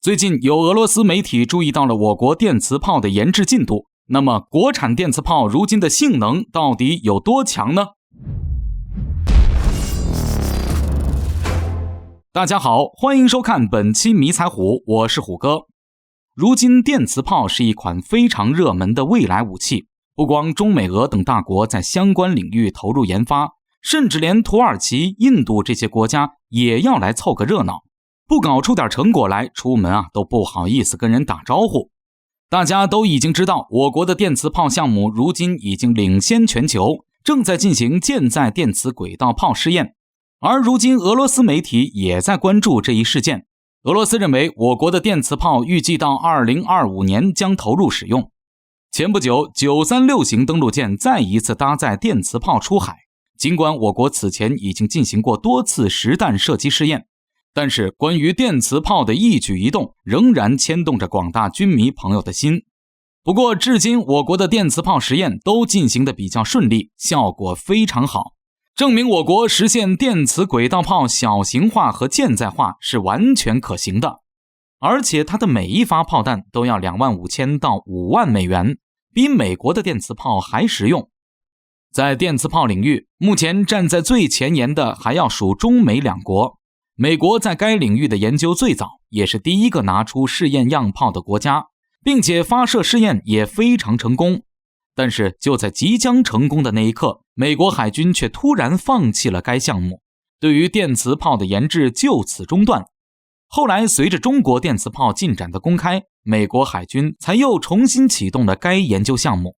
最近有俄罗斯媒体注意到了我国电磁炮的研制进度，那么国产电磁炮如今的性能到底有多强呢？大家好，欢迎收看本期迷彩虎，我是虎哥。如今电磁炮是一款非常热门的未来武器，不光中美俄等大国在相关领域投入研发，甚至连土耳其、印度这些国家也要来凑个热闹，不搞出点成果来，出门都不好意思跟人打招呼。大家都已经知道，我国的电磁炮项目如今已经领先全球，正在进行舰载电磁轨道炮试验。而如今俄罗斯媒体也在关注这一事件。俄罗斯认为我国的电磁炮预计到2025年将投入使用。前不久936型登陆舰再一次搭载电磁炮出海，尽管我国此前已经进行过多次实弹射击试验，但是关于电磁炮的一举一动仍然牵动着广大军迷朋友的心。不过至今我国的电磁炮实验都进行得比较顺利，效果非常好，证明我国实现电磁轨道炮小型化和舰载化是完全可行的。而且它的每一发炮弹都要25000到5万美元，比美国的电磁炮还实用。在电磁炮领域，目前站在最前沿的还要数中美两国。美国在该领域的研究最早，也是第一个拿出试验样炮的国家，并且发射试验也非常成功。但是就在即将成功的那一刻，美国海军却突然放弃了该项目，对于电磁炮的研制就此中断。后来随着中国电磁炮进展的公开，美国海军才又重新启动了该研究项目。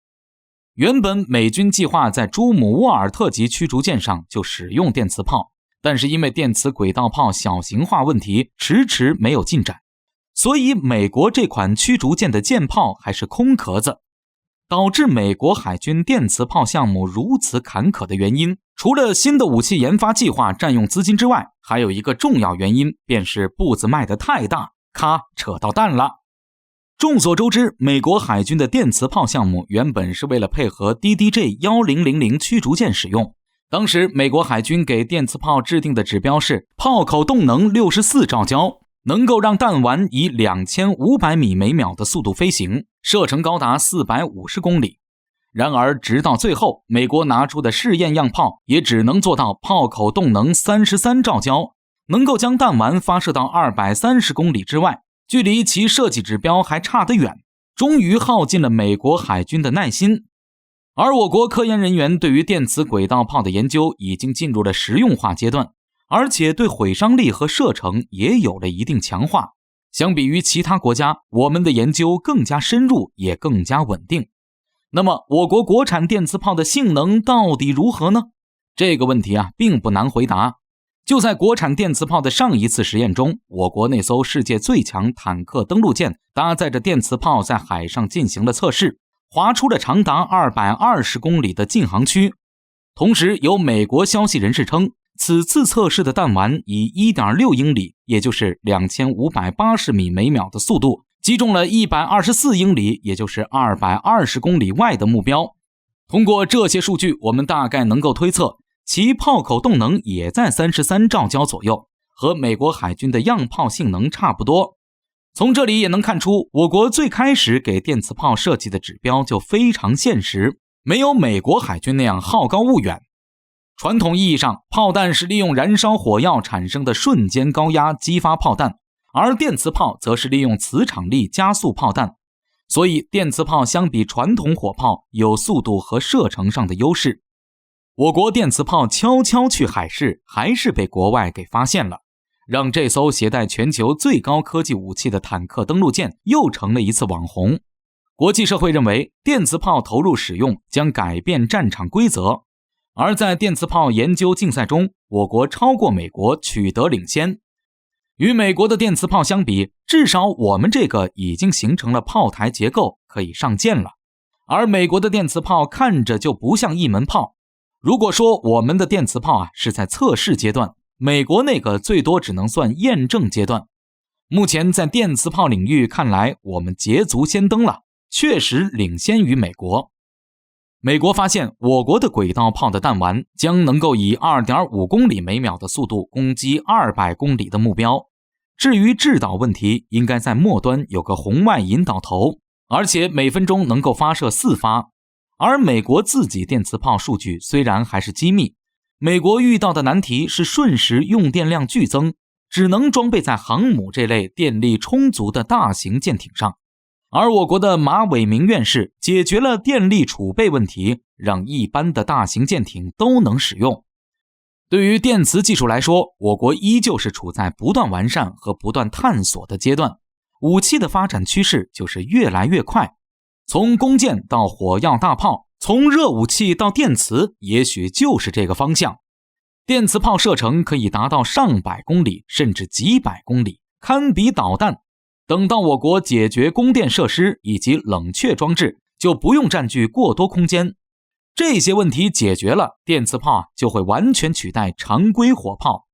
原本美军计划在朱姆沃尔特级驱逐舰上就使用电磁炮，但是因为电磁轨道炮小型化问题迟迟没有进展，所以美国这款驱逐舰的舰炮还是空壳子。导致美国海军电磁炮项目如此坎坷的原因，除了新的武器研发计划占用资金之外，还有一个重要原因，便是步子迈得太大，咔，扯到蛋了。众所周知，美国海军的电磁炮项目原本是为了配合 DDJ-1000 驱逐舰使用。当时美国海军给电磁炮制定的指标是炮口动能64兆焦，能够让弹丸以2500米每秒的速度飞行，射程高达450公里。然而直到最后，美国拿出的试验样炮也只能做到炮口动能33兆焦，能够将弹丸发射到230公里之外，距离其设计指标还差得远，终于耗尽了美国海军的耐心。而我国科研人员对于电磁轨道炮的研究已经进入了实用化阶段，而且对毁伤力和射程也有了一定强化。相比于其他国家，我们的研究更加深入，也更加稳定。那么我国国产电磁炮的性能到底如何呢？这个问题并不难回答。就在国产电磁炮的上一次实验中，我国那艘世界最强坦克登陆舰搭载着电磁炮在海上进行了测试，划出了长达220公里的禁航区。同时有美国消息人士称，此次测试的弹丸以 1.6 英里，也就是2580米每秒的速度，击中了124英里，也就是220公里外的目标。通过这些数据，我们大概能够推测，其炮口动能也在33兆焦左右，和美国海军的样炮性能差不多。从这里也能看出，我国最开始给电磁炮设计的指标就非常现实，没有美国海军那样好高骛远。传统意义上，炮弹是利用燃烧火药产生的瞬间高压激发炮弹，而电磁炮则是利用磁场力加速炮弹。所以电磁炮相比传统火炮有速度和射程上的优势。我国电磁炮悄悄去海试，还是被国外给发现了，让这艘携带全球最高科技武器的坦克登陆舰又成了一次网红。国际社会认为，电磁炮投入使用将改变战场规则。而在电磁炮研究竞赛中，我国超过美国，取得领先。与美国的电磁炮相比，至少我们这个已经形成了炮台结构，可以上舰了。而美国的电磁炮看着就不像一门炮。如果说我们的电磁炮是在测试阶段，美国那个最多只能算验证阶段。目前在电磁炮领域看来，我们捷足先登了，确实领先于美国。美国发现我国的轨道炮的弹丸将能够以 2.5 公里每秒的速度攻击200公里的目标，至于制导问题，应该在末端有个红外引导头，而且每分钟能够发射4发。而美国自己电磁炮数据虽然还是机密，美国遇到的难题是瞬时用电量剧增，只能装备在航母这类电力充足的大型舰艇上。而我国的马伟明院士解决了电力储备问题，让一般的大型舰艇都能使用。对于电磁技术来说，我国依旧是处在不断完善和不断探索的阶段，武器的发展趋势就是越来越快。从弓箭到火药大炮，从热武器到电磁，也许就是这个方向。电磁炮射程可以达到上百公里甚至几百公里，堪比导弹。等到我国解决供电设施以及冷却装置，就不用占据过多空间。这些问题解决了，电磁炮就会完全取代常规火炮，